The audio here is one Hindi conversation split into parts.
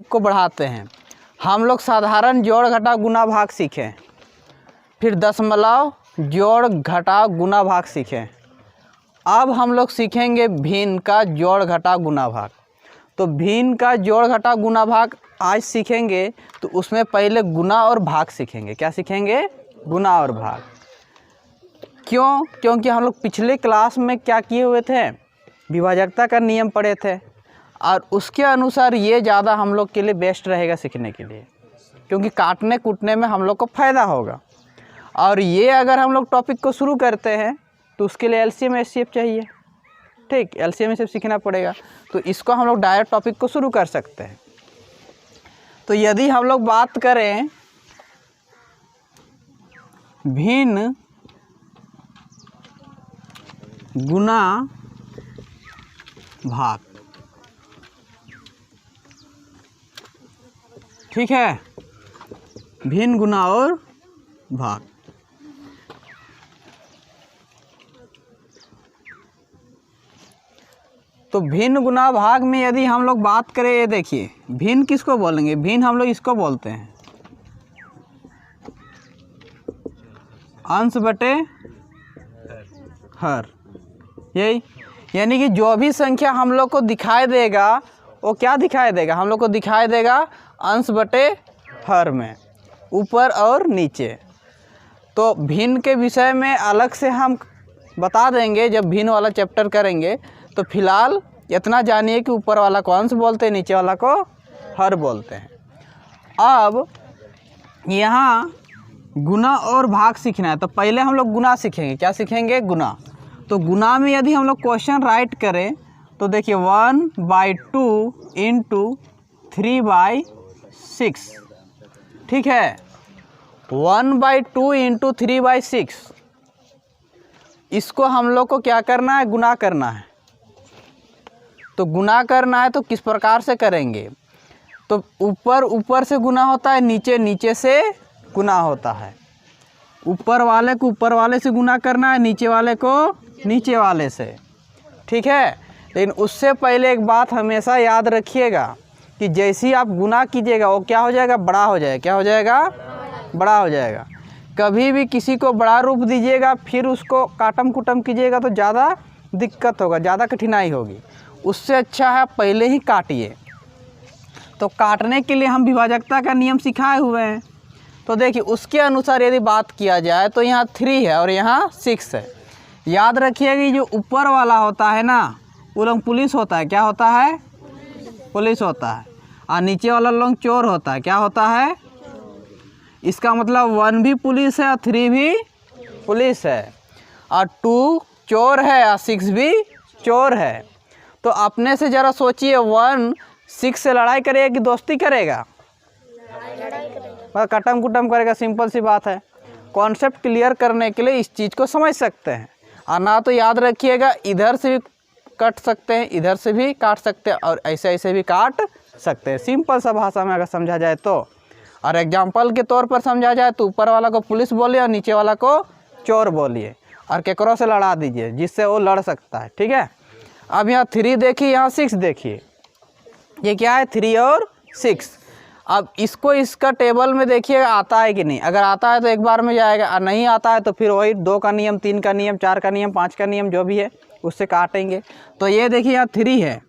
को बढ़ाते हैं। हम लोग साधारण जोड़ घटाव गुना भाग सीखें, फिर दशमलव जोड़ घटाव गुना भाग सीखें। अब हम लोग सीखेंगे भिन्न का जोड़ घटाव गुना भाग। तो भिन्न का जोड़ घटाव गुना भाग आज सीखेंगे, तो उसमें पहले गुना और भाग सीखेंगे। क्या सीखेंगे? गुना और भाग। क्यों? क्योंकि हम लोग पिछले क्लास में क्या किए हुए थे, विभाजकता का नियम पढ़े थे, और उसके अनुसार ये ज़्यादा हम लोग के लिए बेस्ट रहेगा सीखने के लिए, क्योंकि काटने कूटने में हम लोग को फ़ायदा होगा। और ये अगर हम लोग टॉपिक को शुरू करते हैं तो उसके लिए एलसीएम एचसीएफ चाहिए। ठीक, एलसीएम एचसीएफ सीखना पड़ेगा। तो इसको हम लोग डायरेक्ट टॉपिक को शुरू कर सकते हैं। तो यदि हम लोग बात करें भिन्न गुना भाग, ठीक है, भिन्न गुना और भाग। तो भिन्न गुना भाग में यदि हम लोग बात करें, ये देखिए भिन्न किसको बोलेंगे? भिन्न हम लोग इसको बोलते हैं अंश बटे हर। यही यानी कि जो भी संख्या हम लोग को दिखाई देगा वो क्या दिखाई देगा? हम लोग को दिखाई देगा अंश बटे हर में, ऊपर और नीचे। तो भिन्न के विषय में अलग से हम बता देंगे जब भिन्न वाला चैप्टर करेंगे। तो फिलहाल इतना जानिए कि ऊपर वाला को अंश बोलते हैं, नीचे वाला को हर बोलते हैं। अब यहाँ गुना और भाग सीखना है, तो पहले हम लोग गुना सीखेंगे। क्या सीखेंगे? गुना। तो गुना में यदि हम लोग क्वेश्चन राइट करें तो देखिए 1/2 × 3/6, ठीक है, 1/2 × 3/6। इसको हम लोग को क्या करना है? गुना करना है। तो गुना करना है तो किस प्रकार से करेंगे? तो ऊपर ऊपर से गुना होता है, नीचे नीचे से गुना होता है। ऊपर वाले को ऊपर वाले से गुना करना है, नीचे वाले को नीचे वाले से, ठीक है। लेकिन उससे पहले एक बात हमेशा याद रखिएगा कि जैसे ही आप गुना कीजिएगा वो क्या हो जाएगा? बड़ा हो जाएगा। क्या हो जाएगा? बड़ा हो जाएगा। कभी भी किसी को बड़ा रूप दीजिएगा फिर उसको काटम कुटम कीजिएगा तो ज़्यादा दिक्कत होगा, ज़्यादा कठिनाई होगी। उससे अच्छा है पहले ही काटिए। तो काटने के लिए हम विभाजकता का नियम सिखाए हुए हैं। तो देखिए उसके अनुसार यदि बात किया जाए तो यहाँ 3 है और यहाँ 6 है। याद रखिएगा कि जो ऊपर वाला होता है ना वो लोग पुलिस होता है। क्या होता है? पुलिस होता है। और नीचे वाला लोग चोर होता है। क्या होता है? इसका मतलब 1 भी पुलिस है और 3 भी पुलिस है, और 2 चोर है और 6 भी चोर है। तो अपने से ज़रा सोचिए, 1 6 से लड़ाई करेगा कि दोस्ती करेगा? बस कटम कुटम करेगा। सिंपल सी बात है। कॉन्सेप्ट क्लियर करने के लिए इस चीज़ को समझ सकते हैं। और ना तो याद रखिएगा इधर से भी कट सकते हैं, इधर से भी काट सकते हैं, और ऐसे ऐसे भी काट सकते हैं। सिंपल सा भाषा में अगर समझा जाए तो। और एग्जाम्पल के तौर पर समझा जाए तो ऊपर वाला को पुलिस बोलिए और नीचे वाला को चोर बोलिए, और केकरों से लड़ा दीजिए जिससे वो लड़ सकता है, ठीक है। अब यहाँ 3 देखिए, यहाँ 6 देखिए, ये क्या है? 3 और 6। अब इसको इसका टेबल में देखिएगा आता है कि नहीं। अगर आता है तो एक बार में जाएगा, और नहीं आता है तो फिर वही 2 का नियम, 3 का नियम, 4 का नियम, 5 का नियम जो भी है उससे काटेंगे। तो ये देखिए यहाँ 3 है।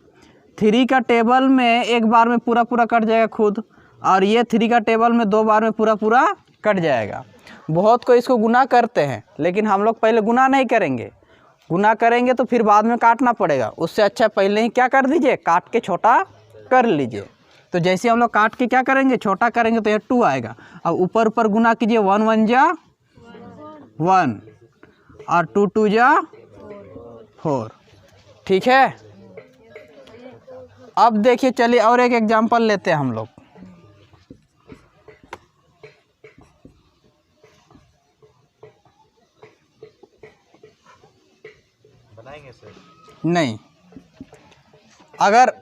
3 का टेबल में एक बार में पूरा पूरा कट जाएगा खुद, और ये 3 का टेबल में 2 बार में पूरा पूरा कट जाएगा। बहुत को इसको गुना करते हैं, लेकिन हम लोग पहले गुना नहीं करेंगे। गुना करेंगे तो फिर बाद में काटना पड़ेगा। उससे अच्छा पहले ही क्या कर दीजिए? काट के छोटा कर लीजिए। तो जैसे हम लोग काट के क्या करेंगे? छोटा करेंगे तो ये 2 आएगा। अब ऊपर ऊपर गुना कीजिए, 1 1 जा 1 और 2 2 जा 4, ठीक है। अब देखिए, चलिए और एक एग्जांपल लेते हैं हम लोग। बनाएंगे सर? नहीं, अगर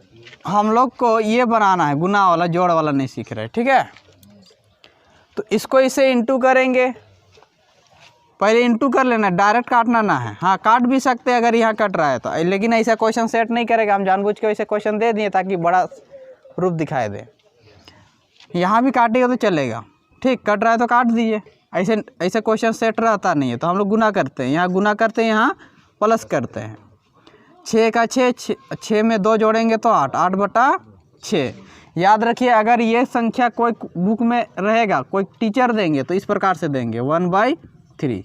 हम लोग को ये बनाना है, गुना वाला जोड़ वाला नहीं सीख रहे, ठीक है, तो इसको इसे इंटू करेंगे। पहले इंटू कर लेना, डायरेक्ट काटना ना है। हाँ, काट भी सकते हैं अगर यहाँ कट रहा है तो, लेकिन ऐसा क्वेश्चन सेट नहीं करेगा। हम जानबूझ के वैसे क्वेश्चन दे दिए ताकि बड़ा रूप दिखाई दे। यहाँ भी काटिएगा तो चलेगा, ठीक, कट रहा है तो काट दीजिए। ऐसे ऐसे क्वेश्चन सेट रहता नहीं है, तो हम लोग गुना करते हैं, यहाँ गुना करते हैं, यहाँ प्लस करते हैं। 6 का 6 में 2 जोड़ेंगे तो 8, 8/6। याद रखिए, अगर ये संख्या कोई बुक में रहेगा, कोई टीचर देंगे तो इस प्रकार से देंगे 1/3,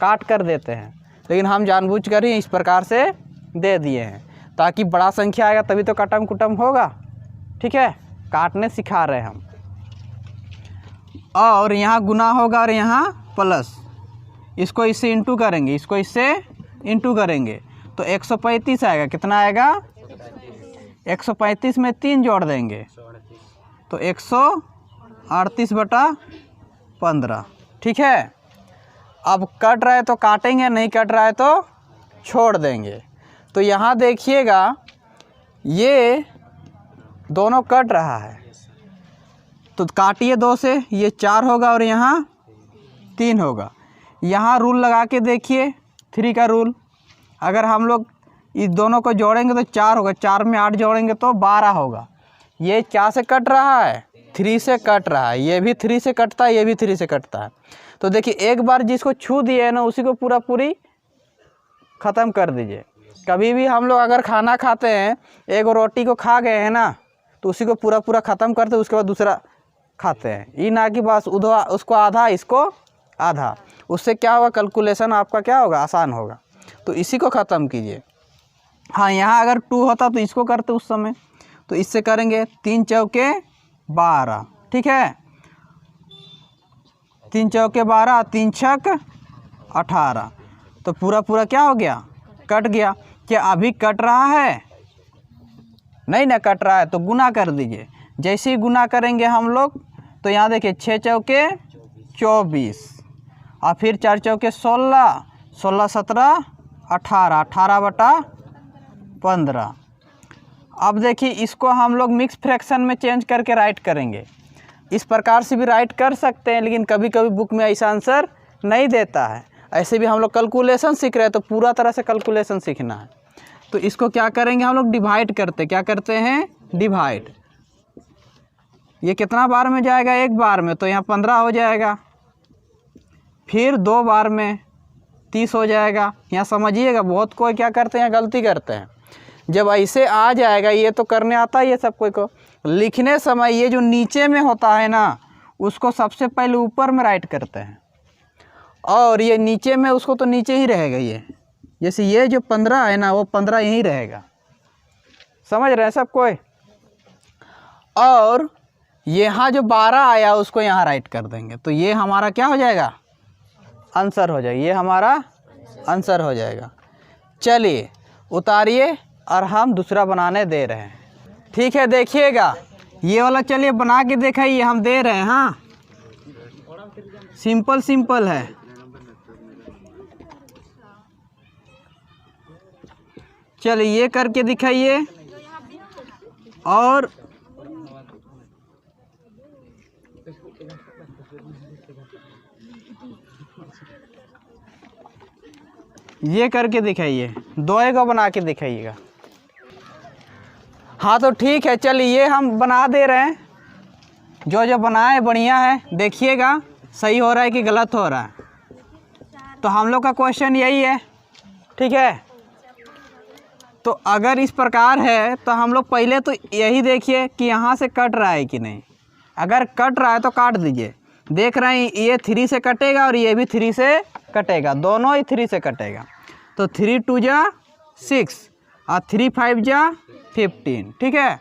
काट कर देते हैं, लेकिन हम जानबूझकर ही इस प्रकार से दे दिए हैं ताकि बड़ा संख्या आएगा तभी तो कटम कुटम होगा, ठीक है, काटने सिखा रहे हैं हम। और यहाँ गुना होगा और यहाँ प्लस, इसको इससे इंटू करेंगे, इसको इससे इंटू करेंगे तो 135 आएगा। कितना आएगा? 135 में 3 जोड़ देंगे तो 138/15, ठीक है। अब कट रहा है तो काटेंगे, नहीं कट रहा है तो छोड़ देंगे। तो यहाँ देखिएगा ये दोनों कट रहा है तो काटिए 2 से, ये 4 होगा और यहाँ 3 होगा। यहाँ रूल लगा के देखिए, 3 का रूल, अगर हम लोग इस दोनों को जोड़ेंगे तो 4 होगा, 4 में 8 जोड़ेंगे तो 12 होगा। ये क्या से कट रहा है? 3 से कट रहा है। ये भी 3 से कटता है, ये भी 3 से कटता है। तो देखिए एक बार जिसको छू दिए है ना, उसी को पूरी ख़त्म कर दीजिए। कभी भी हम लोग अगर खाना खाते हैं, एक रोटी को खा गए हैं ना, तो उसी को पूरा ख़त्म करते, उसके बाद दूसरा खाते हैं। ये ना कि बस उसको आधा, इसको आधा। उससे क्या होगा? कैलकुलेशन आपका क्या होगा? आसान होगा। तो इसी को ख़त्म कीजिए। हाँ, यहाँ अगर 2 होता तो इसको करते उस समय, तो इससे करेंगे 3 चौके 12, ठीक है, 3 चौके 12, 3 छक 18। तो पूरा क्या हो गया? कट गया। क्या अभी कट रहा है? नहीं ना कट रहा है तो गुना कर दीजिए। जैसे ही गुना करेंगे हम लोग तो यहाँ देखिए 6 चौके 24 और फिर 4 चौके 16, 16 17 18, 18/15। अब देखिए इसको हम लोग मिक्स फ्रैक्शन में चेंज करके राइट करेंगे। इस प्रकार से भी राइट कर सकते हैं, लेकिन कभी कभी बुक में ऐसा आंसर नहीं देता है। ऐसे भी हम लोग कैलकुलेशन सीख रहे हैं तो पूरा तरह से कैलकुलेशन सीखना है। तो इसको क्या करेंगे हम लोग? डिवाइड करते। क्या करते हैं? डिवाइड। ये कितना बार में जाएगा? 1 बार में, तो यहाँ 15 हो जाएगा। फिर 2 बार में 30 हो जाएगा। यहाँ समझिएगा, बहुत कोई क्या करते हैं, गलती करते हैं। जब ऐसे आ जाएगा, ये तो करने आता है ये सब कोई को, लिखने समय ये जो नीचे में होता है ना, उसको सबसे पहले ऊपर में राइट करते हैं, और ये नीचे में उसको तो नीचे ही रहेगा। ये जैसे ये जो 15 है ना, वो 15 यहीं रहेगा। समझ रहे हैं सब कोई? और यहाँ जो 12 आया उसको यहाँ राइट कर देंगे, तो ये हमारा क्या हो जाएगा? आंसर हो जाएगा। ये हमारा आंसर हो जाएगा। चलिए उतारिए, और हम दूसरा बनाने दे रहे हैं, ठीक है। देखिएगा ये वाला, चलिए बना के दिखाइए, हम दे रहे हैं। हाँ, सिंपल है। चलिए ये करके दिखाइए, और ये करके दिखाइए, 2 को बना के दिखाइएगा। हाँ तो ठीक है, चलिए ये हम बना दे रहे हैं। जो बनाए बढ़िया है, देखिएगा सही हो रहा है कि गलत हो रहा है। तो हम लोग का क्वेश्चन यही है, ठीक है। तो अगर इस प्रकार है तो हम लोग पहले तो यही देखिए कि यहाँ से कट रहा है कि नहीं। अगर कट रहा है तो काट दीजिए। देख रहे हैं ये 3 से कटेगा और ये भी 3 से कटेगा, दोनों ही 3 से कटेगा। तो 3 2 जा 6 और 3 5 जा 15, ठीक है।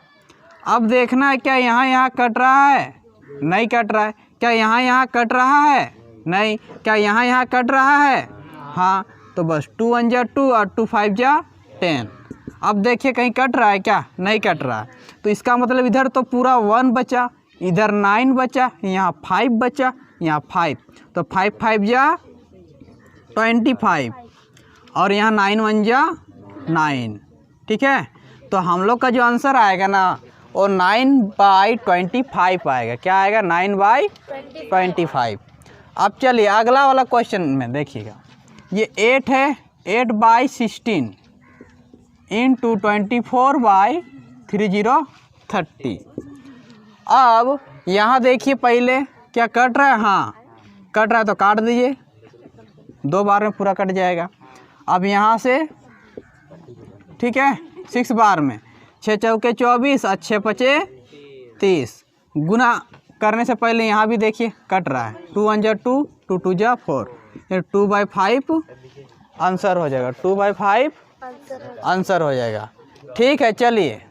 अब देखना है क्या यहाँ कट रहा है? नहीं कट रहा है। क्या यहाँ कट रहा है? नहीं। क्या यहाँ कट रहा है? हाँ, तो बस 2 1 जा 2 और 2 5 जा 10। अब देखिए कहीं कट रहा है क्या? नहीं कट रहा है। तो इसका मतलब इधर तो पूरा 1 बचा, इधर 9 बचा, यहाँ 5 बचा, यहाँ 5, तो 5 5 जा 25 और यहाँ 9 1 जा 9, ठीक है। तो हम लोग का जो आंसर आएगा ना, वो 9/25 आएगा। क्या आएगा? 9/25। अब चलिए अगला वाला क्वेश्चन में देखिएगा, ये 8 है, 8/16 इंटू 24/30 30। अब यहाँ देखिए पहले क्या कट रहा है, हाँ कट रहा है तो काट दीजिए, 2 बार में पूरा कट जाएगा। अब यहाँ से ठीक है 6 बार में 6 चौके 24 और 6 पचे 30, गुना करने से पहले यहाँ भी देखिए कट रहा है, 2 1 जा 2, 2 2 जा 4, ये 2/5 आंसर हो जाएगा, 2/5 आंसर हो जाएगा। ठीक है, चलिए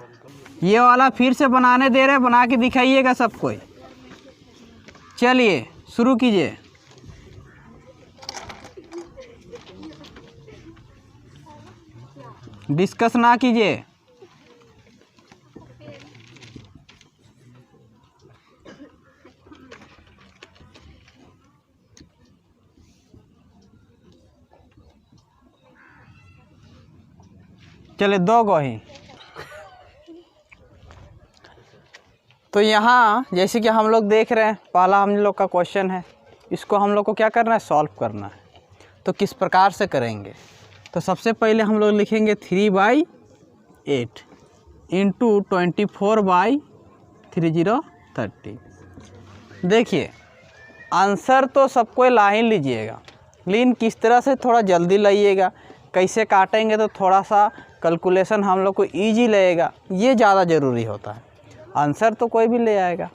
ये वाला फिर से बनाने दे रहे, बना के दिखाइएगा सब कोई। चलिए शुरू कीजिए। डिस्कस ना कीजिए। चले 2 गो ही। तो यहाँ जैसे कि हम लोग देख रहे हैं, पहला हम लोग का क्वेश्चन है, इसको हम लोग को क्या करना है, सॉल्व करना है। तो किस प्रकार से करेंगे, तो सबसे पहले हम लोग लिखेंगे 3/8 इंटू 24/3030। देखिए आंसर तो सबको ला ही लीजिएगा, लेकिन किस तरह से थोड़ा जल्दी लाइएगा, कैसे काटेंगे तो थोड़ा सा कैलकुलेशन हम लोग को ईजी लगेगा, ये ज़्यादा ज़रूरी होता है। आंसर तो कोई भी ले आएगा।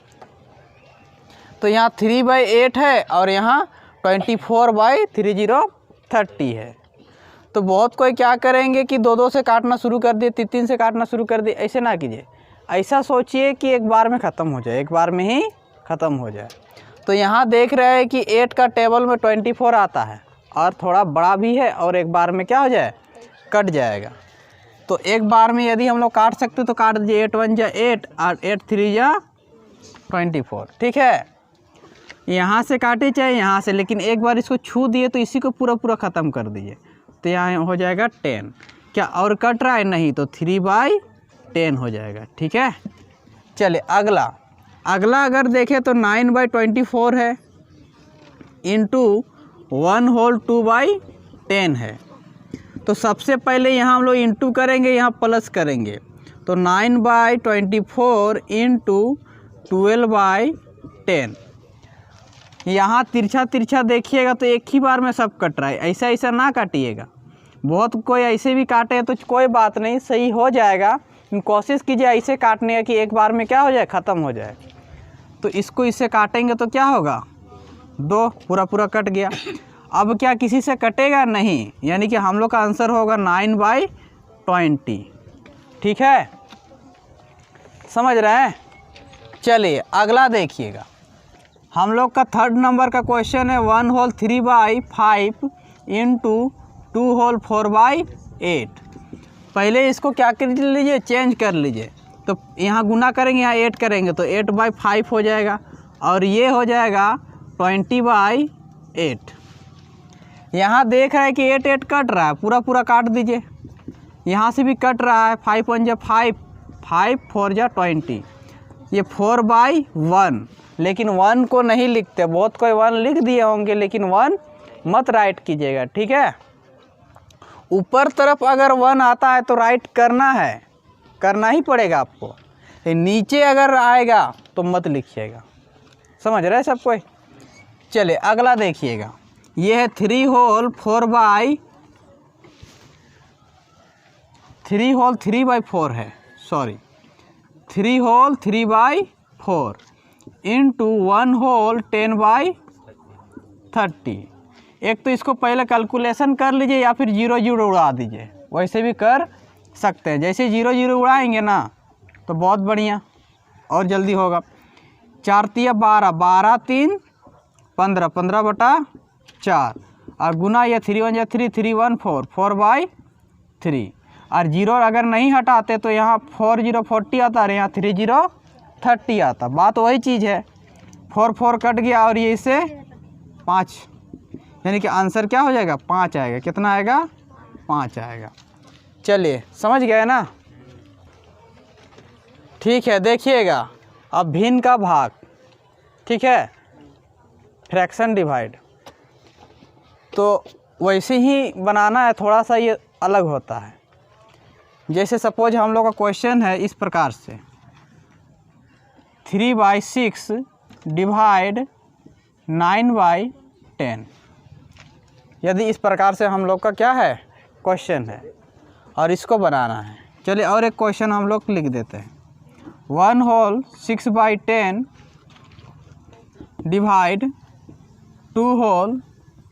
तो यहाँ 3/8 है और यहाँ 24/3030 है। तो बहुत कोई क्या करेंगे कि 2 से काटना शुरू कर दिए, 3 से काटना शुरू कर दिए, ऐसे ना कीजिए। ऐसा सोचिए कि एक बार में ख़त्म हो जाए, एक बार में ही ख़त्म हो जाए। तो यहाँ देख रहे हैं कि 8 का टेबल में 24 आता है और थोड़ा बड़ा भी है, और एक बार में क्या हो जाए, कट जाएगा। तो एक बार में यदि हम लोग काट सकते तो काट दीजिए, 8 1 जा 8 और 8 3 जा 24। ठीक है, यहाँ से काटे चाहे यहाँ से, लेकिन एक बार इसको छू दिए तो इसी को पूरा पूरा ख़त्म कर दीजिए। तो यहाँ हो जाएगा 10। क्या और कट रहा है, नहीं, तो 3/10 हो जाएगा। ठीक है, चले अगला अगर देखें तो 9/24 है इंटू 1 होल 2/10 है। तो सबसे पहले यहाँ हम लोग इंटू करेंगे, यहाँ प्लस करेंगे, तो 9/24 इंटू 12/10। यहाँ तिरछा देखिएगा तो एक ही बार में सब कट रहा है, ऐसा ना काटिएगा। बहुत कोई ऐसे भी काटे तो कोई बात नहीं, सही हो जाएगा। कोशिश कीजिए ऐसे काटने का कि एक बार में क्या हो जाए, ख़त्म हो जाए। तो इसको इससे काटेंगे तो क्या होगा, 2 पूरा कट गया। अब क्या किसी से कटेगा, नहीं, यानी कि हम लोग का आंसर होगा 9/20। ठीक है, समझ रहे हैं। चलिए अगला देखिएगा, हम लोग का 3rd नंबर का क्वेश्चन है 1 होल 3/5 इंटू 2 होल 4/8। पहले इसको क्या कर लीजिए, चेंज कर लीजिए। तो यहाँ गुना करेंगे, यहाँ 8 करेंगे तो 8/5 हो जाएगा, और ये हो जाएगा 20/8। यहाँ देख रहे हैं कि 8 कट रहा है, पूरा काट दीजिए। यहाँ से भी कट रहा है, 5 1 जा 5, 5 4 जा 20, ये 4/1। लेकिन 1 को नहीं लिखते, बहुत कोई 1 लिख दिए होंगे, लेकिन 1 मत राइट कीजिएगा। ठीक है, ऊपर तरफ अगर 1 आता है तो राइट करना ही पड़ेगा आपको। नीचे अगर आएगा तो मत लिखिएगा, समझ रहे हैं सब कोई। चलिए अगला देखिएगा, ये है 3 होल 3/4 है, सॉरी 3 होल 3/4 इंटू 1 होल 10/30। एक तो इसको पहले कैलकुलेशन कर लीजिए या फिर 0 0 उड़ा दीजिए, वैसे भी कर सकते हैं। जैसे 0 0 उड़ाएंगे ना तो बहुत बढ़िया और जल्दी होगा। 4 3 12, 12 3 15, 15/4, और गुना ये 3 1 3, 3 1 4, 4/3। और 0 अगर नहीं हटाते तो यहाँ 4 0 40 आता है, यहाँ 3 0 30 आता। बात वही चीज़ है, 4 4 कट गया और ये इसे 5, यानी कि आंसर क्या हो जाएगा, 5 आएगा। कितना आएगा, 5 आएगा। चलिए समझ गए ना। ठीक है, देखिएगा अब भिन्न का भाग, ठीक है, फ्रैक्शन डिवाइड, तो वैसे ही बनाना है, थोड़ा सा ये अलग होता है। जैसे सपोज हम लोग का क्वेश्चन है इस प्रकार से, 3/6 डिवाइड 9/10। यदि इस प्रकार से हम लोग का क्या है क्वेश्चन है और इसको बनाना है। चलिए और एक क्वेश्चन हम लोग लिख देते हैं। 1 होल 6/10 डिवाइड 2 होल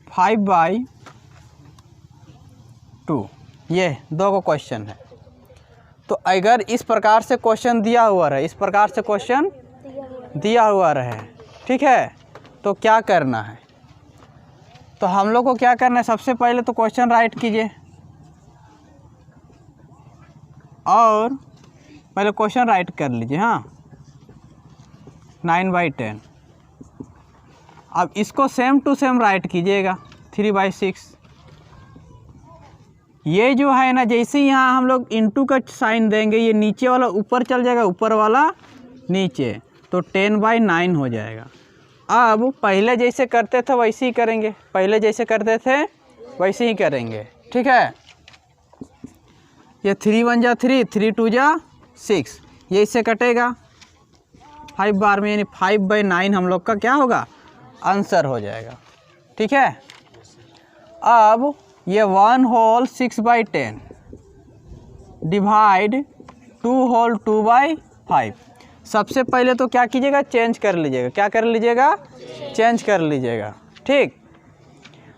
5/2। ये दो को क्वेश्चन है। तो अगर इस प्रकार से क्वेश्चन दिया हुआ रहे, इस प्रकार से क्वेश्चन दिया हुआ रहे, ठीक है, तो क्या करना है? तो हम लोग को क्या करना है, सबसे पहले तो क्वेश्चन राइट कीजिए और पहले क्वेश्चन राइट कर लीजिए। हाँ, 9/10। अब इसको सेम टू सेम राइट कीजिएगा 3/6। ये जो है ना, जैसे ही यहाँ हम लोग इंटू का साइन देंगे, ये नीचे वाला ऊपर चल जाएगा, ऊपर वाला नीचे, तो 10/9 हो जाएगा। अब पहले जैसे करते थे वैसे ही करेंगे, पहले जैसे करते थे वैसे ही करेंगे, ठीक है। ये 3 1 जा 3, 3 2 जा 6, ये इससे कटेगा 5 बार में, यानी 5/9 हम लोग का क्या होगा, आंसर हो जाएगा, ठीक है। अब ये 1 होल 6/10 डिवाइड 2 होल 2/5। सबसे पहले तो क्या कीजिएगा, चेंज कर लीजिएगा। क्या कर लीजिएगा, चेंज कर लीजिएगा, ठीक।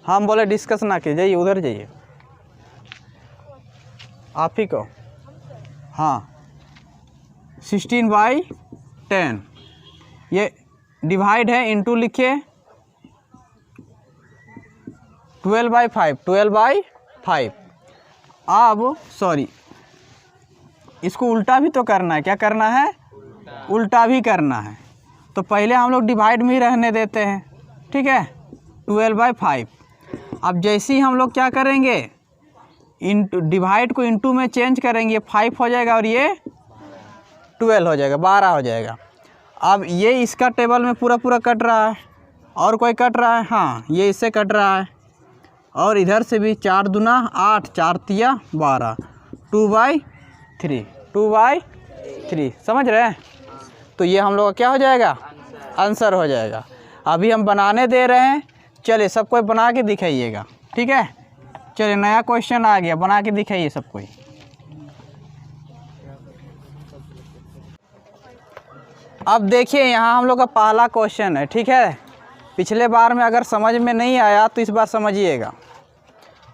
हम बोले डिस्कस ना कीजिए, जाइए उधर जाइए, आप ही को। हाँ, 16/10 ये डिवाइड है, इंटू लिखिए 12/5, 12/5। अब सॉरी, इसको उल्टा भी तो करना है। क्या करना है, उल्टा भी करना है। तो पहले हम लोग डिवाइड में ही रहने देते हैं, ठीक है, 12/5। अब जैसे ही हम लोग क्या करेंगे, इंटू डिवाइड को इंटू में चेंज करेंगे, 5 हो जाएगा और ये 12 हो जाएगा, 12 हो जाएगा। अब ये इसका टेबल में पूरा पूरा कट रहा है, और कोई कट रहा है, हाँ ये इससे कट रहा है, और इधर से भी 4 दूना 8, 4 तिया 12, 2/3, 2/3, समझ रहे हैं। तो ये हम लोग का क्या हो जाएगा, आंसर हो जाएगा। अभी हम बनाने दे रहे हैं, चलिए सब कोई बना के दिखाइएगा, ठीक है। चलिए नया क्वेश्चन आ गया, बना के दिखाइए सब कोई। अब देखिए यहाँ हम लोग का पहला क्वेश्चन है, ठीक है। पिछले बार में अगर समझ में नहीं आया तो इस बार समझिएगा।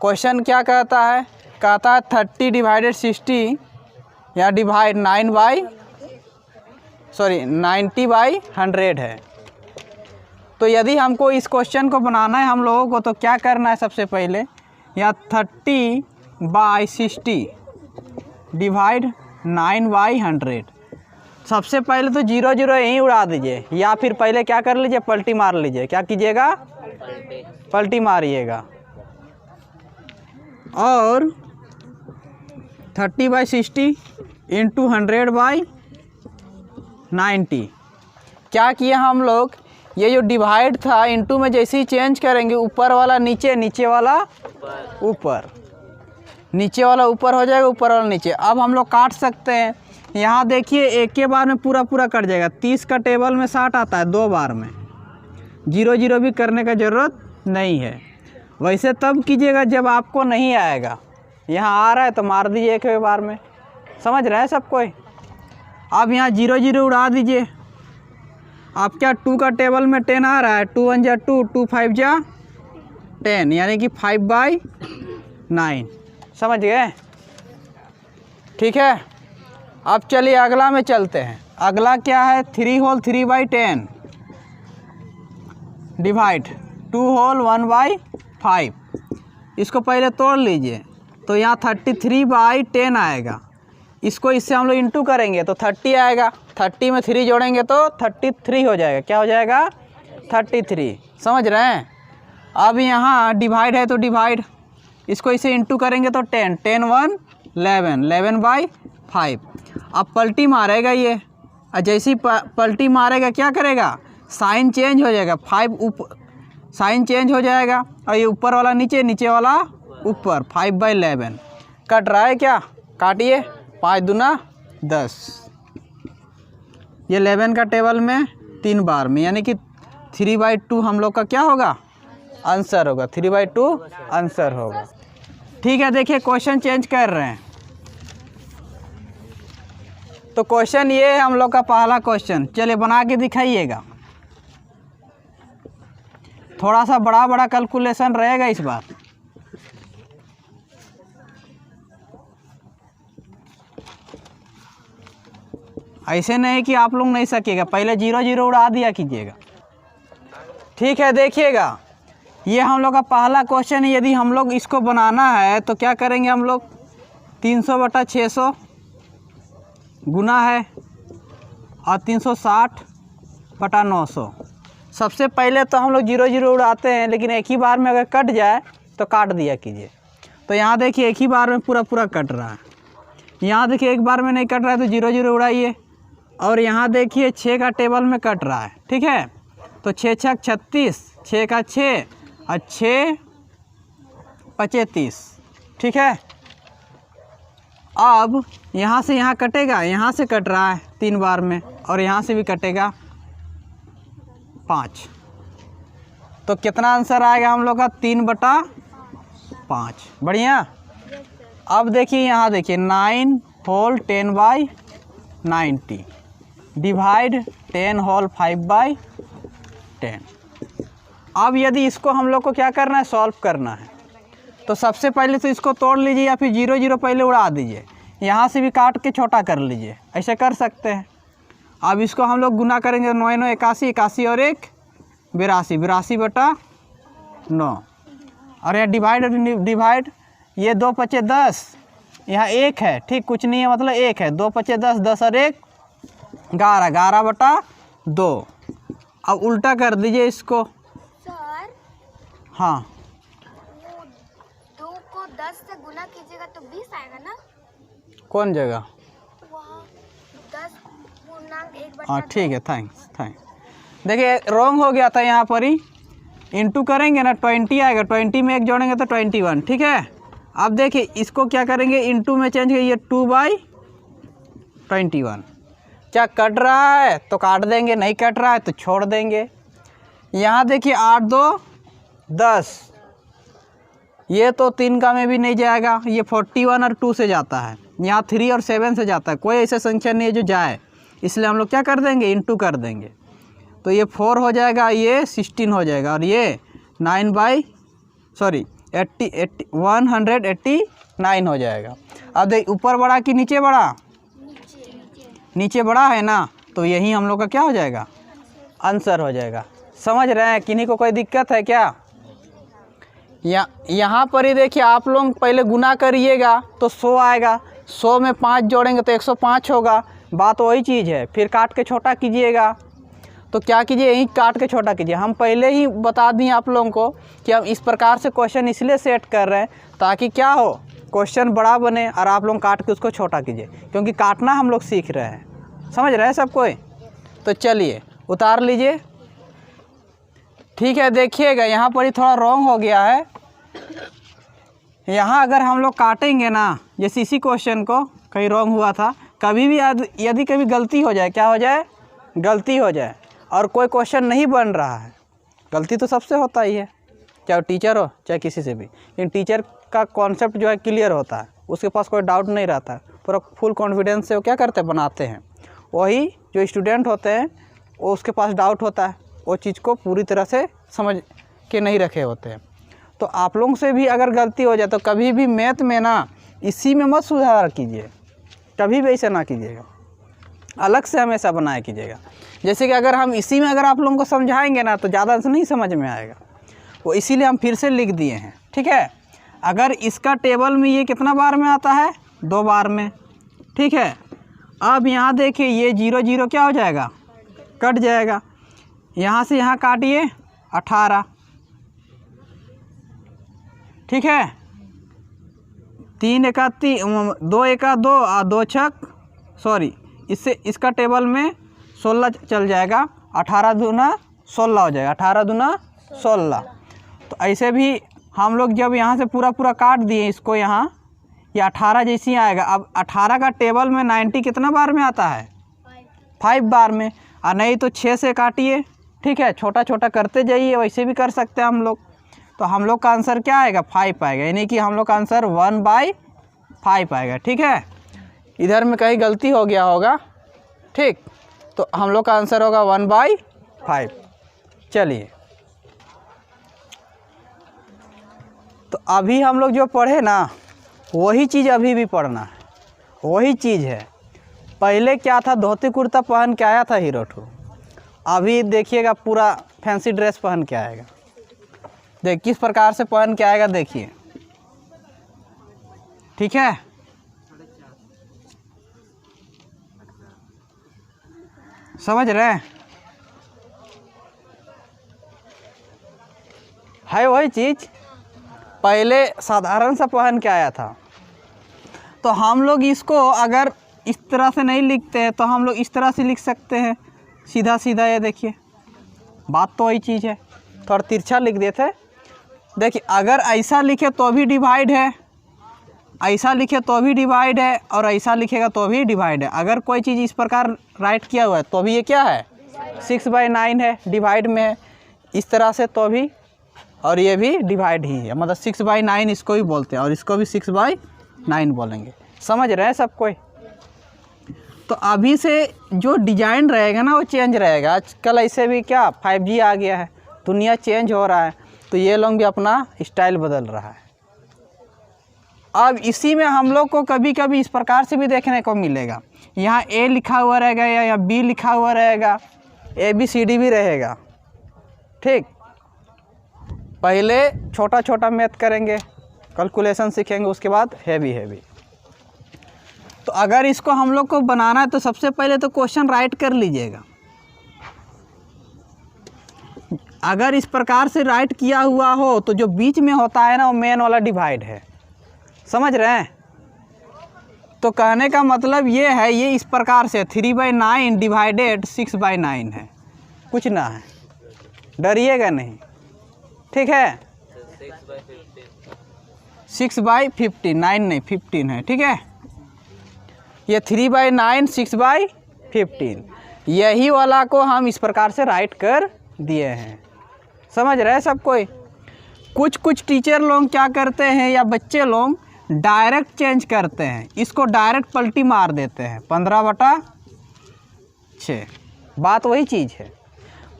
क्वेश्चन क्या कहता है, कहता है 30 डिवाइडेड 60 या डिवाइड 90/100 है। तो यदि हमको इस क्वेश्चन को बनाना है हम लोगों को, तो क्या करना है, सबसे पहले या 30/60 डिवाइड 9/100। सबसे पहले तो 0 0 यहीं उड़ा दीजिए, या फिर पहले क्या कर लीजिए, पलटी मार लीजिए। क्या कीजिएगा, पलटी मारिएगा। और 30/60 इंटू 100/90। क्या किया हम लोग, ये जो डिवाइड था इंटू में जैसे ही चेंज करेंगे, ऊपर वाला नीचे, नीचे वाला ऊपर, नीचे वाला ऊपर हो जाएगा, ऊपर वाला नीचे। अब हम लोग काट सकते हैं। यहाँ देखिए एक के बार में पूरा पूरा कट जाएगा। 30 का टेबल में 60 आता है 2 बार में, 0 0 भी करने का ज़रूरत नहीं है। वैसे तब कीजिएगा जब आपको नहीं आएगा। यहाँ आ रहा है तो मार दीजिए एक बार में, समझ रहे हैं सब कोई। अब यहाँ 0 0 उड़ा दीजिए। आप क्या 2 का टेबल में 10 आ रहा है, 2 1 जा 2, 2 5 जा 10, यानी कि 5/9, समझ गए, ठीक है। अब चलिए अगला में चलते हैं। अगला क्या है, 3 होल 3/10 डिवाइड 2 होल 1/5। इसको पहले तोड़ लीजिए, तो यहाँ 33/10 आएगा। इसको इससे हम लोग इंटू करेंगे तो 30 आएगा, 30 में 3 जोड़ेंगे तो 33 हो जाएगा। क्या हो जाएगा, 33, समझ रहे हैं। अब यहाँ डिवाइड है तो डिवाइड, इसको इसे इंटू करेंगे तो 10, 10 1 11, 11/5। अब पलटी मारेगा ये, और जैसी पलटी मारेगा क्या करेगा, साइन चेंज हो जाएगा, 5 ऊपर, साइन चेंज हो जाएगा, और ये ऊपर वाला नीचे, नीचे वाला ऊपर, 5/11। कट रहा है क्या, काटिए, 5 दूना 10, ये 11 का टेबल में 3 बार में, यानी कि 3/2 हम लोग का क्या होगा, आंसर होगा। 3/2 आंसर होगा। ठीक है, देखिए क्वेश्चन चेंज कर रहे हैं। तो क्वेश्चन ये है हम लोग का पहला क्वेश्चन, चलिए बना के दिखाइएगा। थोड़ा सा बड़ा बड़ा कैलकुलेशन रहेगा इस बार। ऐसे नहीं कि आप लोग नहीं सकेगा, पहले 0 0 उड़ा दिया कीजिएगा। ठीक है, देखिएगा ये हम लोग का पहला क्वेश्चन है। यदि हम लोग इसको बनाना है तो क्या करेंगे हम लोग, 300/600 गुना है और 360/900। सबसे पहले तो हम लोग 0 0 उड़ाते हैं, लेकिन एक ही बार में अगर कट जाए तो काट दिया कीजिए। तो यहाँ देखिए एक ही बार में पूरा पूरा कट रहा है। यहाँ देखिए एक बार में नहीं कट रहा है तो 0 0 उड़ाइए। और यहाँ देखिए 6 का टेबल में कट रहा है, ठीक है। तो 6 6 36, 6 का 6 और 6 35, ठीक है। अब यहाँ से यहाँ कटेगा, यहाँ से कट रहा है 3 बार में, और यहाँ से भी कटेगा 5। तो कितना आंसर आएगा हम लोग का, 3/5। बढ़िया। अब देखिए यहाँ देखिए 9 होल 10/90 डिवाइड 10 होल 5/10। अब यदि इसको हम लोग को क्या करना है, सॉल्व करना है, तो सबसे पहले तो इसको तोड़ लीजिए या फिर 0 0 पहले उड़ा दीजिए। यहाँ से भी काट के छोटा कर लीजिए, ऐसे कर सकते हैं। अब इसको हम लोग गुना करेंगे, 9 9 81, 81 और 1 82, 82/9। और यहाँ डिवाइड ये 2 5 10, यहाँ 1 है, ठीक, कुछ नहीं है मतलब 1 है। 2 5 10, 10 और 1 11, 11/2। अब उल्टा कर दीजिए इसको। सर, हाँ, 2 को 10 से गुना कीजिएगा तो 20 आएगा ना। कौन जगह, वहाँ 10 पूर्णांक 1/2। हाँ ठीक है, थैंक्स। देखिए रॉन्ग हो गया था, यहाँ पर ही इंटू करेंगे ना 20 आएगा, 20 में 1 जोड़ेंगे तो 21, ठीक है। अब देखिए इसको क्या करेंगे, इंटू में चेंज करिए, 2/21। क्या कट रहा है तो काट देंगे, नहीं कट रहा है तो छोड़ देंगे। यहाँ देखिए 8 2 10, ये तो 3 का में भी नहीं जाएगा, ये 41 और 2 से जाता है। यहाँ 3 और 7 से जाता है, कोई ऐसा संख्या नहीं है जो जाए, इसलिए हम लोग क्या कर देंगे, इंटू कर देंगे। तो ये 4 हो जाएगा, ये 16 हो जाएगा, और ये 189 हो जाएगा। अब देख ऊपर बड़ा कि नीचे बड़ा, नीचे बड़ा है ना, तो यही हम लोग का क्या हो जाएगा, आंसर हो जाएगा। समझ रहे हैं, किन्हीं को कोई दिक्कत है क्या? यहाँ पर ही देखिए आप लोग पहले गुना करिएगा तो 100 आएगा, 100 में 5 जोड़ेंगे तो 105 होगा। बात वही चीज़ है, फिर काट के छोटा कीजिएगा। तो क्या कीजिए, यहीं काट के छोटा कीजिए। हम पहले ही बता दिए आप लोगों को कि हम इस प्रकार से क्वेश्चन इसलिए सेट कर रहे हैं ताकि क्या हो, क्वेश्चन बड़ा बने और आप लोग काट के उसको छोटा कीजिए, क्योंकि काटना हम लोग सीख रहे हैं। समझ रहे हैं सब कोई? तो चलिए उतार लीजिए। ठीक है, देखिएगा यहाँ पर ही थोड़ा रॉन्ग हो गया है। यहाँ अगर हम लोग काटेंगे ना, जैसे इसी क्वेश्चन को कहीं रॉन्ग हुआ था, कभी भी यदि कभी गलती हो जाए, क्या हो जाए, गलती हो जाए और कोई क्वेश्चन नहीं बन रहा है, गलती तो सबसे होता ही है, चाहे टीचर हो चाहे किसी से भी। लेकिन टीचर का कॉन्सेप्ट जो है क्लियर होता है, उसके पास कोई डाउट नहीं रहता है, पूरा फुल कॉन्फिडेंस से वो क्या करते हैं, बनाते हैं। वही जो स्टूडेंट होते हैं वो उसके पास डाउट होता है, वो चीज़ को पूरी तरह से समझ के नहीं रखे होते हैं। तो आप लोगों से भी अगर गलती हो जाए तो कभी भी मैथ में ना इसी में मत सुधार कीजिए, कभी भी ऐसा ना कीजिएगा, अलग से हमेशा बनाया कीजिएगा। जैसे कि अगर हम इसी में अगर आप लोगों को समझाएंगे ना तो ज़्यादा से नहीं समझ में आएगा, वो इसीलिए हम फिर से लिख दिए हैं। ठीक है, अगर इसका टेबल में ये कितना बार में आता है, 2 बार में। ठीक है, अब यहाँ देखिए ये 0 0 क्या हो जाएगा, कट जाएगा। यहाँ से यहाँ काटिए 18। ठीक है, 3 एका 3, 2 एका 2 और 2 छक, सॉरी, इससे इसका टेबल में 16 चल जाएगा, 18 दूना 16 हो जाएगा, 18 दूना 16। तो ऐसे भी हम लोग जब यहाँ से पूरा पूरा काट दिए इसको, यहाँ ये 18 जैसी आएगा। अब 18 का टेबल में 90 कितना बार में आता है, 5 बार में, और नहीं तो 6 से काटिए, ठीक है, छोटा छोटा करते जाइए, वैसे भी कर सकते हैं हम लोग। तो हम लोग का आंसर क्या आएगा? 5 आएगा, यानी कि हम लोग का आंसर 1/5 आएगा, ठीक है। इधर में कहीं गलती हो गया होगा, ठीक, तो हम लोग का आंसर होगा 1/5। चलिए, तो अभी हम लोग जो पढ़े ना वही चीज़ अभी भी पढ़ना है, वही चीज़ है। पहले क्या था, धोती कुर्ता पहन के आया था हीरो ठू, अभी देखिएगा पूरा फैंसी ड्रेस पहन के आएगा। देख किस प्रकार से पहन के आएगा, देखिए, ठीक है। समझ रहे हैं? है वही चीज़, पहले साधारण सा पहन के आया था। तो हम लोग इसको अगर इस तरह से नहीं लिखते हैं तो हम लोग इस तरह से लिख सकते हैं, सीधा सीधा। ये देखिए, बात तो वही चीज़ है, थोड़ा तिरछा लिख देते। देखिए, अगर ऐसा लिखे तो भी डिवाइड है, ऐसा लिखे तो भी डिवाइड है, और ऐसा लिखेगा तो भी डिवाइड है। अगर कोई चीज़ इस प्रकार राइट किया हुआ है तो भी ये क्या है? 6/9 है, डिवाइड में है। इस तरह से तो भी, और ये भी डिवाइड ही है, मतलब 6/9 इसको भी बोलते हैं, और इसको भी 6/9 बोलेंगे। समझ रहे हैं सब कोई? तो अभी से जो डिजाइन रहेगा ना वो चेंज रहेगा। आजकल ऐसे भी क्या 5G आ गया है, दुनिया चेंज हो रहा है, तो ये लोग भी अपना स्टाइल बदल रहा है। अब इसी में हम लोग को कभी कभी इस प्रकार से भी देखने को मिलेगा, यहाँ A लिखा हुआ रहेगा या यहाँ B लिखा हुआ रहेगा, ABCD भी रहेगा, ठीक। पहले छोटा छोटा मैथ करेंगे, कैलकुलेशन सीखेंगे, उसके बाद हैवी। तो अगर इसको हम लोग को बनाना है तो सबसे पहले तो क्वेश्चन राइट कर लीजिएगा। अगर इस प्रकार से राइट किया हुआ हो तो जो बीच में होता है ना वो मेन वाला डिवाइड है। समझ रहे हैं? तो कहने का मतलब ये है, ये इस प्रकार से 3/9 डिवाइडेड 6/9 है, कुछ ना है, डरिएगा नहीं, ठीक है। 6/15, 9 नहीं 15 है, ठीक है। ये 3/9 6/15, यही वाला को हम इस प्रकार से राइट कर दिए हैं। समझ रहे हैं सब कोई? कुछ टीचर लोग क्या करते हैं या बच्चे लोग डायरेक्ट चेंज करते हैं, इसको डायरेक्ट पलटी मार देते हैं 15/6। बात वही चीज़ है,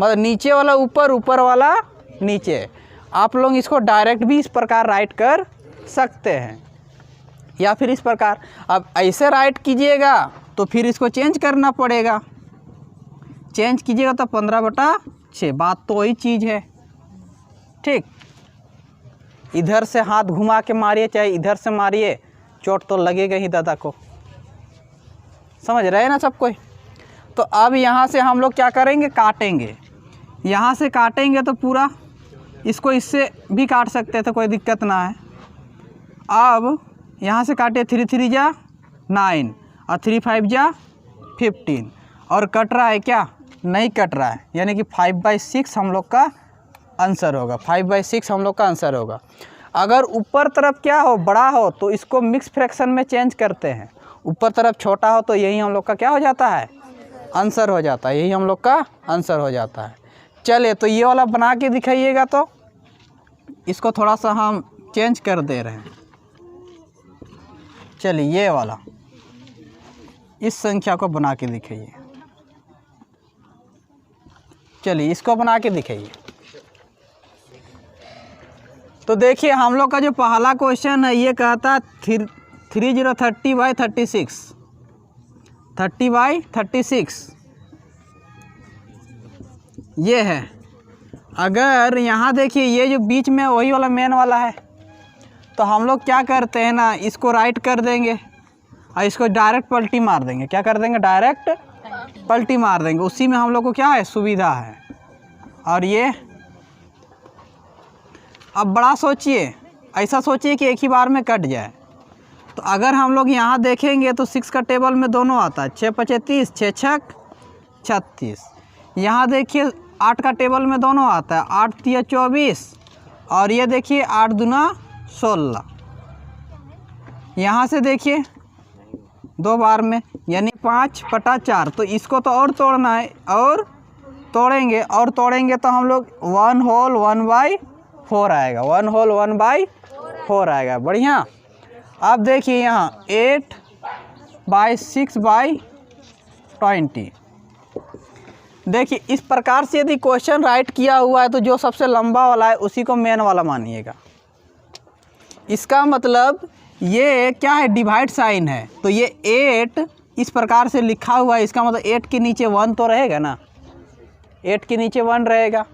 मतलब नीचे वाला ऊपर, ऊपर वाला नीचे। आप लोग इसको डायरेक्ट भी इस प्रकार राइट कर सकते हैं, या फिर इस प्रकार। अब ऐसे राइट कीजिएगा तो फिर इसको चेंज करना पड़ेगा, चेंज कीजिएगा तो 15/6। बात तो वही चीज़ है, ठीक। इधर से हाथ घुमा के मारिए चाहे इधर से मारिए, चोट तो लगेगा ही दादा को। समझ रहे हैं ना सब कोई? तो अब यहाँ से हम लोग क्या करेंगे, काटेंगे। यहाँ से काटेंगे तो पूरा, इसको इससे भी काट सकते थे, कोई दिक्कत ना है। अब यहाँ से काटे 3 3 जा 9 और 3 5 जा 15, और कट रहा है क्या? नहीं कट रहा है, यानी कि 5/6 हम लोग का आंसर होगा। 5/6 हम लोग का आंसर होगा। अगर ऊपर तरफ क्या हो, बड़ा हो, तो इसको मिक्स फ्रैक्शन में चेंज करते हैं। ऊपर तरफ छोटा हो तो यही हम लोग का क्या हो जाता है? आंसर हो जाता है, यही हम लोग का आंसर हो जाता है। चलिए, तो ये वाला बना के दिखाइएगा। तो इसको थोड़ा सा हम चेंज कर दे रहे हैं। चलिए, ये वाला इस संख्या को बना के दिखाइए। चलिए, इसको बना के दिखाइए। तो देखिए, हम लोग का जो पहला क्वेश्चन है ये कहता है 30/36, 30/36 ये है। अगर यहाँ देखिए, ये जो बीच में वही वाला मेन वाला है, तो हम लोग क्या करते हैं ना, इसको राइट कर देंगे और इसको डायरेक्ट पलटी मार देंगे। क्या कर देंगे? डायरेक्ट पलटी मार देंगे। उसी में हम लोग को क्या है? सुविधा है। और ये अब बड़ा सोचिए, ऐसा सोचिए कि एक ही बार में कट जाए। तो अगर हम लोग यहाँ देखेंगे तो 6 का टेबल में दोनों आता है, 6×5 = 30, 6×6 = 36। यहाँ देखिए 8 का टेबल में दोनों आता है, 8×3 = 24, और ये देखिए 8×2 = 16। यहाँ से देखिए 2 बार में यानी 5/4। तो इसको तो और तोड़ना है, और तोड़ेंगे तो हम लोग 1 होल 1/4 आएगा, 1 होल 1/4 आएगा। बढ़िया। अब देखिए यहाँ 8/6/20। देखिए इस प्रकार से यदि क्वेश्चन राइट किया हुआ है तो जो सबसे लंबा वाला है उसी को मेन वाला मानिएगा। इसका मतलब ये क्या है, डिवाइड साइन है, तो ये 8 इस प्रकार से लिखा हुआ है, इसका मतलब 8 के नीचे 1 तो रहेगा ना, 8 के नीचे 1 रहेगा।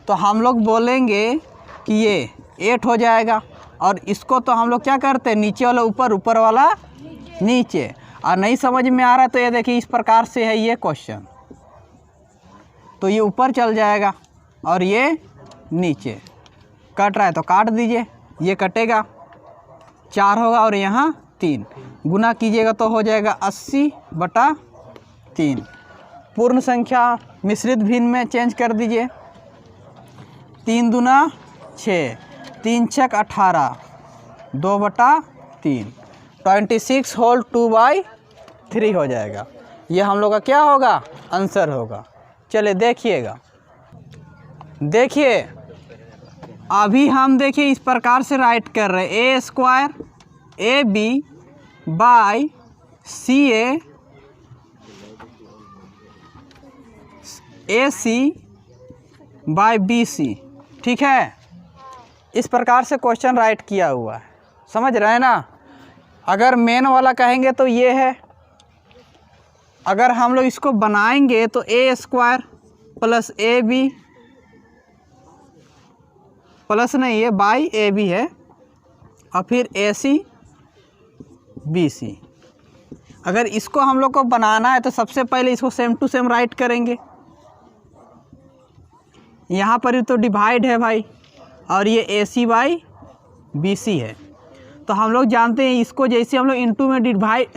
तो हम लोग बोलेंगे कि ये 8 हो जाएगा, और इसको तो हम लोग क्या करते हैं, नीचे वाला ऊपर, ऊपर वाला नीचे। और नहीं समझ में आ रहा है तो ये देखिए इस प्रकार से है ये क्वेश्चन, तो ये ऊपर चल जाएगा और ये नीचे। कट रहा है तो काट दीजिए, ये कटेगा, 4 होगा और यहाँ 3, गुना कीजिएगा तो हो जाएगा 80/3। पूर्ण संख्या मिश्रित भिन्न में चेंज कर दीजिए, 3 दूना 6, 3 छक 18, 2/3, 26 होल 2/3 हो जाएगा। ये हम लोग का क्या होगा, आंसर होगा। चलिए देखिएगा, देखिए अभी हम देखिए इस प्रकार से राइट कर रहे हैं, a² AB by CA AC by BC, ठीक है। इस प्रकार से क्वेश्चन राइट किया हुआ है, समझ रहे हैं ना। अगर मेन वाला कहेंगे तो ये है, अगर हम लोग इसको बनाएंगे तो a² प्लस AB प्लस नहीं है बाई AB है, और फिर AC BC। अगर इसको हम लोग को बनाना है तो सबसे पहले इसको सेम टू सेम राइट करेंगे। यहाँ पर तो डिवाइड है भाई, और ये AC बाई BC है। तो हम लोग जानते हैं इसको जैसे हम लोग इनटू में डिवाइड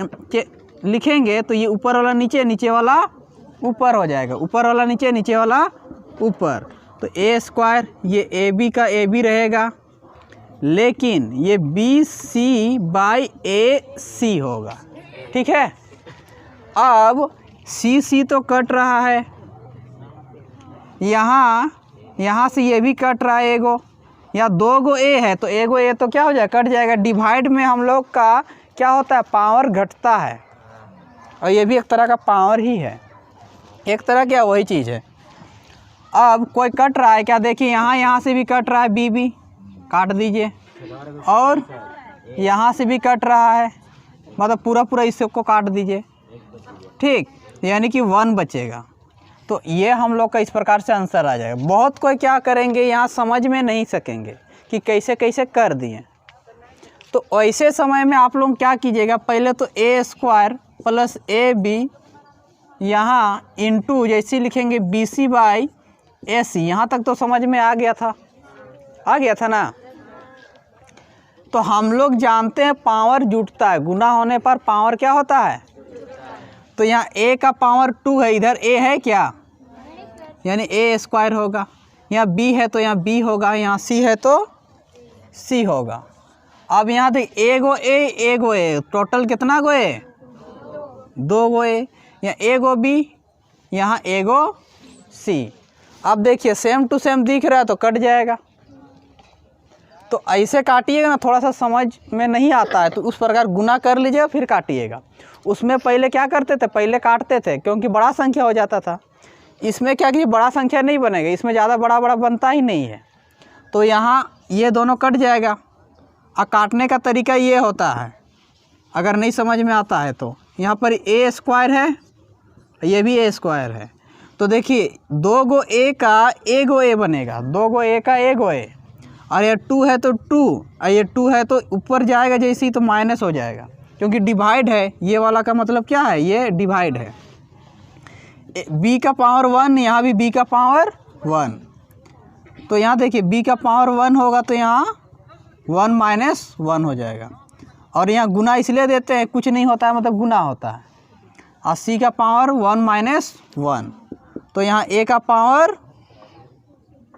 लिखेंगे तो ये ऊपर वाला नीचे, नीचे वाला ऊपर हो जाएगा, ऊपर वाला नीचे, नीचे वाला ऊपर। तो a² ये AB का AB रहेगा, लेकिन ये BC बाई AC होगा, ठीक है। अब CC तो कट रहा है, यहाँ से ये भी कट रहा है एगो, यहाँ 2 गो A है तो एगो A तो क्या हो जाएगा, कट जाएगा। डिवाइड में हम लोग का क्या होता है, पावर घटता है, और ये भी एक तरह का पावर ही है, एक तरह क्या वही चीज़ है। अब कोई कट रहा है क्या, देखिए यहाँ से भी कट रहा है, BB काट दीजिए, और यहाँ से भी कट रहा है, मतलब पूरा इसको काट दीजिए, ठीक, यानी कि 1 बचेगा। तो ये हम लोग का इस प्रकार से आंसर आ जाएगा। बहुत कोई क्या करेंगे, यहाँ समझ में नहीं सकेंगे कि कैसे कैसे कर दिए। तो ऐसे समय में आप लोग क्या कीजिएगा, पहले तो a² प्लस AB यहाँ इंटू जैसे लिखेंगे BC बाई AC। यहाँ तक तो समझ में आ गया था ना। तो हम लोग जानते हैं पावर जुटता है, गुना होने पर पावर क्या होता है। तो यहाँ A का पावर 2 है, इधर A है क्या, यानी a² होगा। यहाँ B है तो यहाँ B होगा, यहाँ C है तो C होगा। अब यहाँ देख एगो A, टोटल कितना गो A, 2 गो A, यहाँ एगो B, यहाँ एगो C। अब देखिए सेम टू सेम दिख रहा है तो कट जाएगा। तो ऐसे काटिएगा ना, थोड़ा सा समझ में नहीं आता है तो उस प्रकार गुना कर लीजिएगा फिर काटिएगा। उसमें पहले क्या करते थे, पहले काटते थे क्योंकि बड़ा संख्या हो जाता था। इसमें क्या कि बड़ा संख्या नहीं बनेगा, इसमें ज़्यादा बड़ा बनता ही नहीं है। तो यहाँ ये दोनों कट जाएगा। और काटने का तरीका ये होता है, अगर नहीं समझ में आता है तो यहाँ पर a² है, ये भी a² है। तो देखिए 2 गो A का एगो A बनेगा, 2 गो A का एगो A, और ये 2 है तो 2, और ये 2 है तो ऊपर जाएगा जैसे ही तो माइनस हो जाएगा क्योंकि डिवाइड है। ये वाला का मतलब क्या है, ये डिवाइड है। B का पावर 1, यहाँ भी B का पावर 1। तो यहाँ देखिए B का पावर 1 होगा तो यहाँ 1 माइनस 1 हो जाएगा। और यहाँ गुना इसलिए देते हैं, कुछ नहीं होता है मतलब गुना होता है। और C का पावर 1 माइनस 1, तो यहाँ A का पावर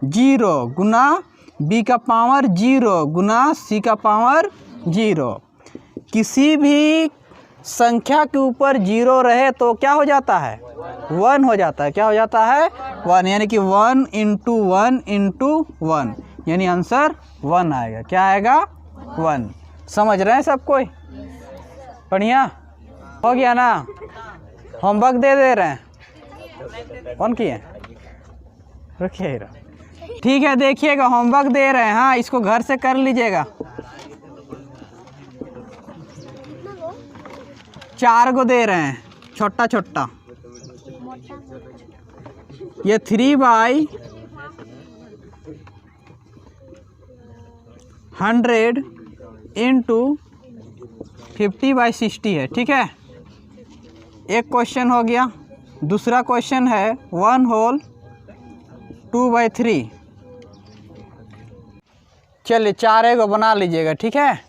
0 गुना B का पावर 0 गुना C का पावर 0। किसी भी संख्या के ऊपर 0 रहे तो क्या हो जाता है? 1 हो जाता है। क्या हो जाता है? 1, यानी कि 1 इंटू 1 इंटू 1, यानी आंसर 1 आएगा। क्या आएगा? 1। समझ रहे हैं सब कोई? बढ़िया हो गया ना? होमवर्क दे रहे हैं। कौन किए? रखिए। ठीक है, देखिएगा होमवर्क दे रहे हैं। हाँ, इसको घर से कर लीजिएगा। 4 को दे रहे हैं, छोटा छोटा। ये 3/100 इंटू 50/60 है। ठीक है, एक क्वेश्चन हो गया। दूसरा क्वेश्चन है 1 होल 2/3। चलिए 4 को बना लीजिएगा। ठीक है।